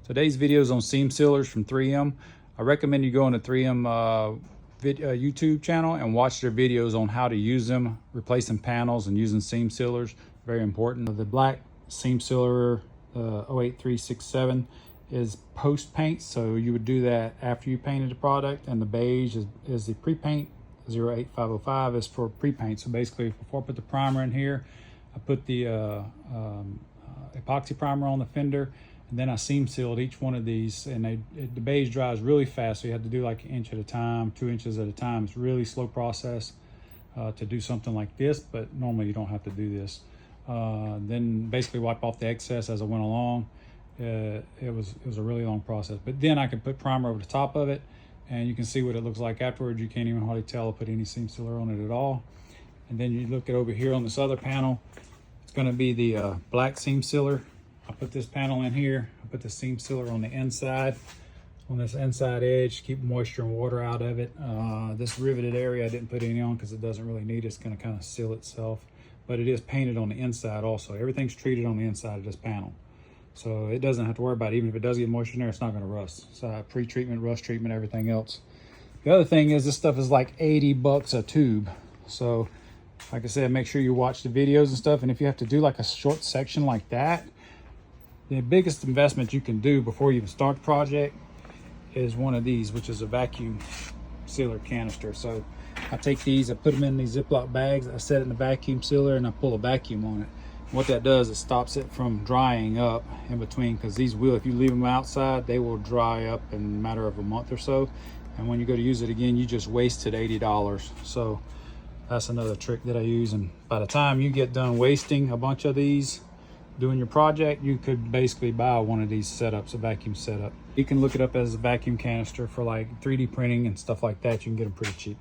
Today's video is on seam sealers from 3M. I recommend you go on the 3M YouTube channel and watch their videos on how to use them, replacing panels and using seam sealers. Very important. The black seam sealer 08367 is post paint, so you would do that after you painted the product, and the beige is the pre-paint. 08505 is for pre-paint. So basically, before I put the primer in here, I put the epoxy primer on the fender, and then I seam sealed each one of these, and the beige dries really fast, so you have to do like an inch at a time, 2 inches at a time. It's a really slow process to do something like this, but normally you don't have to do this. Then basically wipe off the excess as I went along. It was a really long process, but then I could put primer over the top of it, and you can see what it looks like afterwards. You can't even hardly tell I put any seam sealer on it at all. And then you look at over here on this other panel, it's going to be the black seam sealer. I put this panel in here. I put the seam sealer on the inside, on this inside edge, keep moisture and water out of it. This riveted area I didn't put any on because it doesn't really need it. It's going to kind of seal itself, but it is painted on the inside also. Everything's treated on the inside of this panel, so it doesn't have to worry about it. Even if it does get moisture in there, it's not going to rust. So pre-treatment, rust treatment, everything else. The other thing is this stuff is like 80 bucks a tube. So like I said, make sure you watch the videos and stuff. And if you have to do like a short section like that, the biggest investment you can do before you even start the project is one of these, which is a vacuum sealer canister. So I take these, I put them in these Ziploc bags, I set it in the vacuum sealer, and I pull a vacuum on it. What that does is stops it from drying up in between, because these will, if you leave them outside, they will dry up in a matter of a month or so. And when you go to use it again, you just wasted $80. So that's another trick that I use. And by the time you get done wasting a bunch of these doing your project, you could basically buy one of these setups, a vacuum setup. You can look it up as a vacuum canister for like 3D printing and stuff like that. You can get them pretty cheap.